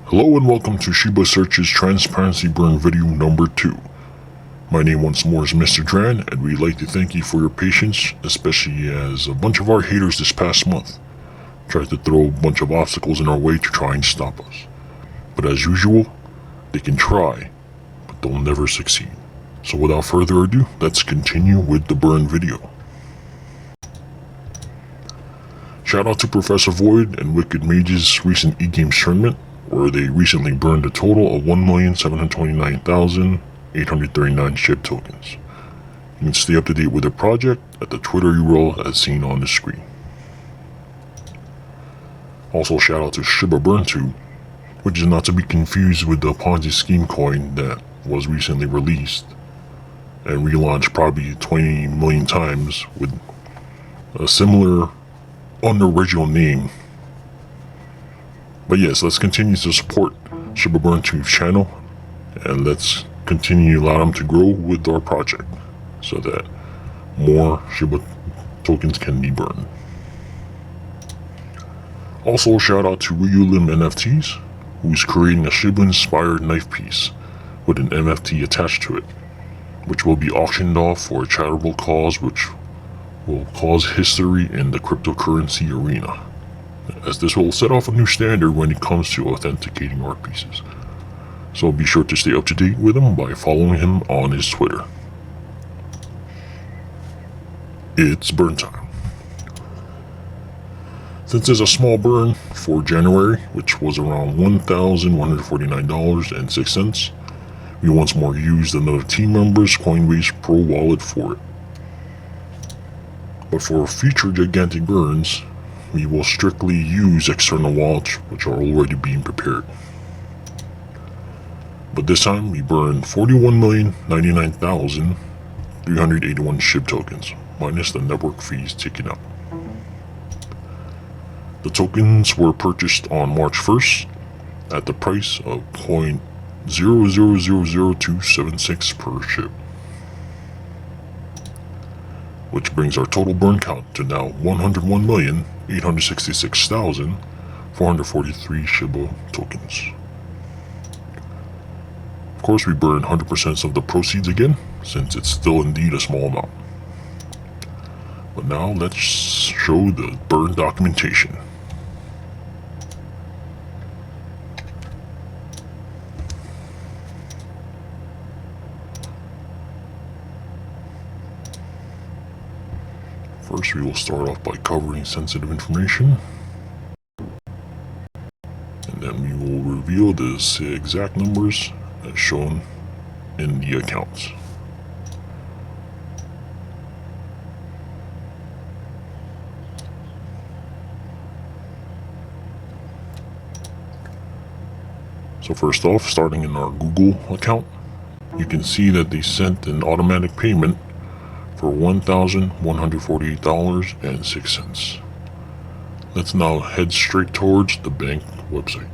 Hello and welcome to Shiba Search's Transparency Burn video number 2. My name once more is Mr. Dran, and we'd like to thank you for your patience, especially as a bunch of our haters this past month tried to throw a bunch of obstacles in our way to try and stop us. But as usual, they can try, but they'll never succeed. So without further ado, let's continue with the burn video. Shout out to Professor Void and Wicked Mage's recent e-games tournament, where they recently burned a total of 1,729,839 SHIB tokens. You can stay up to date with the project at the Twitter URL as seen on the screen. Also shout out to Shiba Burn 2, which is not to be confused with the Ponzi scheme coin that was recently released and relaunched probably 20 million times with a similar unoriginal name. But yes, let's continue to support Shiba Burn 2's channel, and let's continue to allow them to grow with our project so that more Shiba tokens can be burned. Also shout out to Ryulim NFTs, who's creating a Shiba inspired knife piece with an NFT attached to it, which will be auctioned off for a charitable cause which will cause history in the cryptocurrency arena, as this will set off a new standard when it comes to authenticating art pieces. So be sure to stay up to date with him by following him on his Twitter. It's burn time. Since there's a small burn for January, which was around $1,149.06, we once more used another team member's Coinbase Pro wallet for it. But for future gigantic burns, we will strictly use external wallets which are already being prepared. But this time we burned 41,099,381 SHIB tokens, minus the network fees taken out. The tokens were purchased on March 1st at the price of 0.000276 per SHIB, which brings our total burn count to now 101,866,443 Shiba tokens. Of course, we burned 100% of the proceeds again, since it's still indeed a small amount. But now let's show the burn documentation. First, we will start off by covering sensitive information, and then we will reveal the exact numbers as shown in the accounts. So first off, starting in our Google account, you can see that they sent an automatic payment for $1,148.06. Let's now head straight towards the bank website.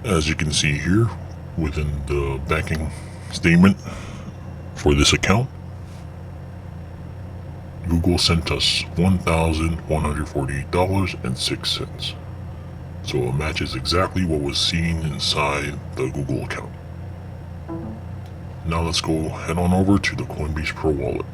As you can see here, within the banking statement for this account, Google sent us $1,148.06. So it matches exactly what was seen inside the Google account. Now let's go head on over to the Coinbase Pro wallet.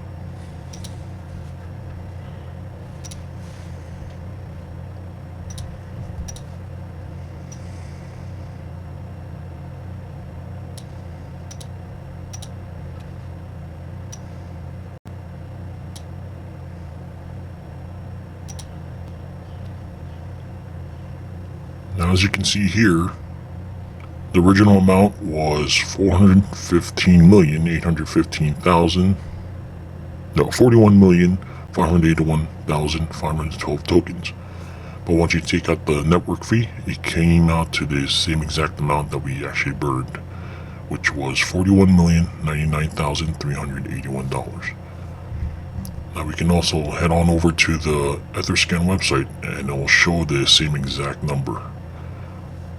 Now as you can see here, The original amount was 41,581,512 tokens. But once you take out the network fee, it came out to the same exact amount that we actually burned, which was $41,099,381. Now we can also head on over to the Etherscan website and it will show the same exact number,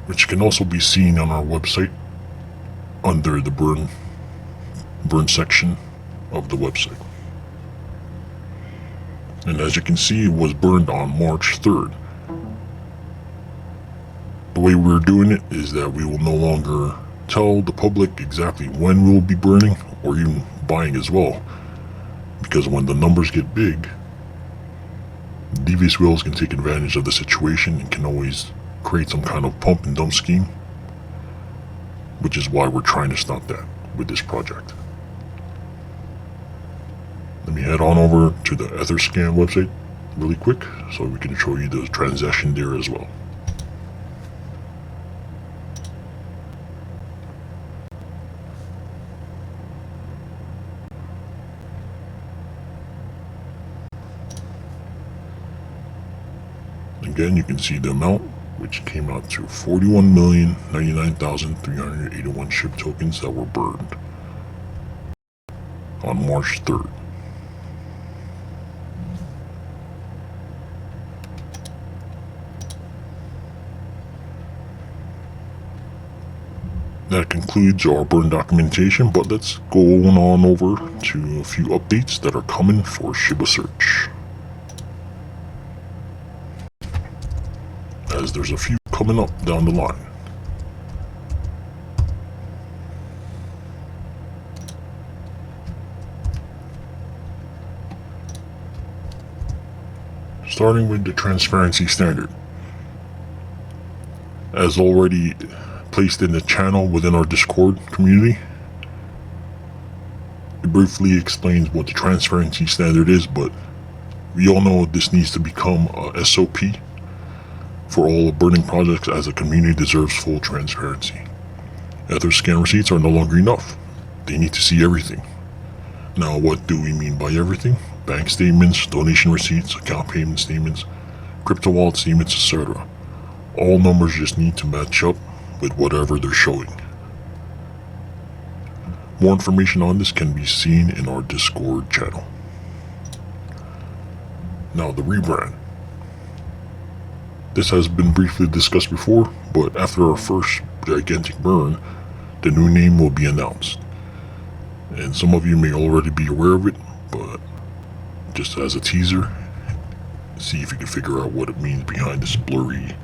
which can also be seen on our website under the burn section of the website. And as you can see, it was burned on March 3rd. The way we're doing it is that we will no longer tell the public exactly when we will be burning or even buying as well, because when the numbers get big, devious whales can take advantage of the situation and can always create some kind of pump and dump scheme, which is why we're trying to stop that with this project. Let me head on over to the Etherscan website really quick so we can show you the transaction there as well. Again, you can see the amount, which came out to 41,099,381 SHIB tokens that were burned on March 3rd. That concludes our burn documentation, but let's go on over to a few updates that are coming for Shiba Search, as there's a few coming up down the line. Starting with the transparency standard. As already placed in the channel within our Discord community, it briefly explains what the transparency standard is, but we all know this needs to become a SOP for all burning projects, as the community deserves full transparency. Etherscan receipts are no longer enough. They need to see everything. Now, what do we mean by everything? Bank statements, donation receipts, account payment statements, crypto wallet statements, etc. All numbers just need to match up with whatever they're showing. More information on this can be seen in our Discord channel. Now, the rebrand. This has been briefly discussed before, but after our first gigantic burn, the new name will be announced. And some of you may already be aware of it, but just as a teaser, see if you can figure out what it means behind this blurry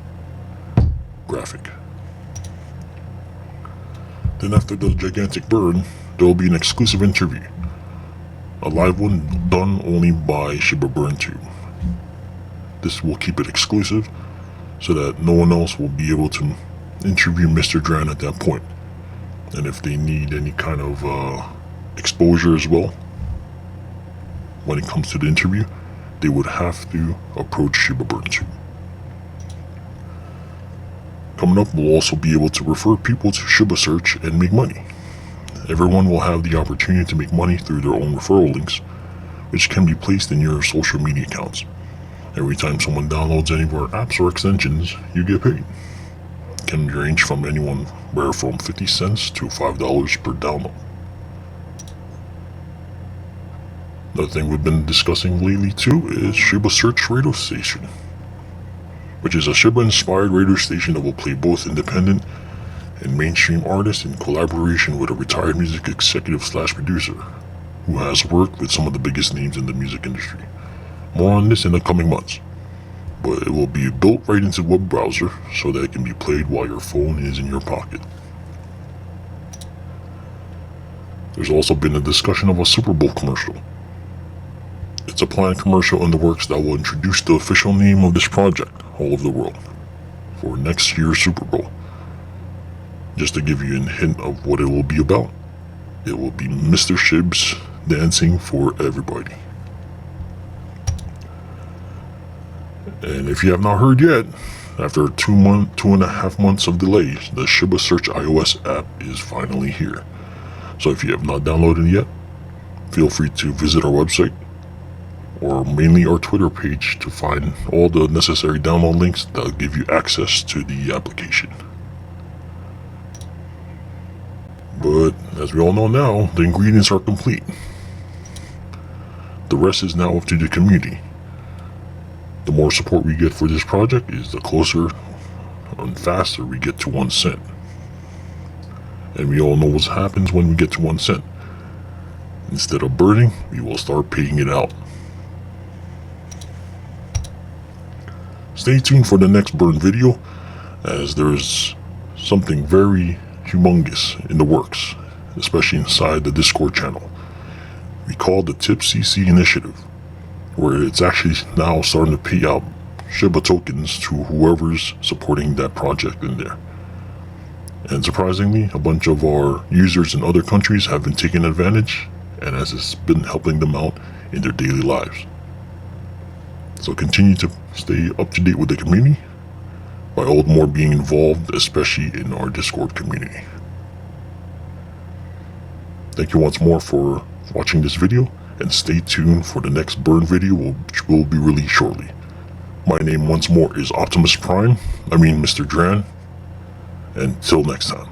graphic. Then after the gigantic burn, there will be an exclusive interview. A live one done only by Shiba Burn Tube. This will keep it exclusive so that no one else will be able to interview Mr. Dran at that point. And if they need any kind of exposure as well, when it comes to the interview, they would have to approach Shiba Burn Tube. Coming up, we'll also be able to refer people to Shiba Search and make money. Everyone will have the opportunity to make money through their own referral links, which can be placed in your social media accounts. Every time someone downloads any of our apps or extensions, you get paid. It can range from anywhere from 50 cents to $5 per download. Another thing we've been discussing lately too is Shiba Search Radio Station, which is a Shiba-inspired radio station that will play both independent and mainstream artists in collaboration with a retired music executive/producer who has worked with some of the biggest names in the music industry. More on this in the coming months, but it will be built right into the web browser so that it can be played while your phone is in your pocket. There's also been a discussion of a Super Bowl commercial. It's a planned commercial in the works that will introduce the official name of this project all over the world for next year's Super Bowl. Just to give you a hint of what it will be about, it will be Mr. Shibs dancing for everybody. And if you have not heard yet, After 2.5 months of delay, the Shiba Search iOS app is finally here. So if you have not downloaded it yet, feel free to visit our website or mainly our Twitter page to find all the necessary download links that will give you access to the application. But as we all know now, the ingredients are complete. The rest is now up to the community. The more support we get for this project is the closer and faster we get to 1 cent. And we all know what happens when we get to 1 cent. Instead of burning, we will start paying it out. Stay tuned for the next burn video, as there's something very humongous in the works, especially inside the Discord channel. We call the TipCC initiative, where it's actually now starting to pay out Shiba tokens to whoever's supporting that project in there. And surprisingly, a bunch of our users in other countries have been taking advantage, and as it's been helping them out in their daily lives. So continue to stay up to date with the community by all the more being involved, especially in our Discord community. Thank you once more for watching this video, and stay tuned for the next burn video, which will be released shortly. My name once more is Optimus Prime, Mr. Dran, and till next time.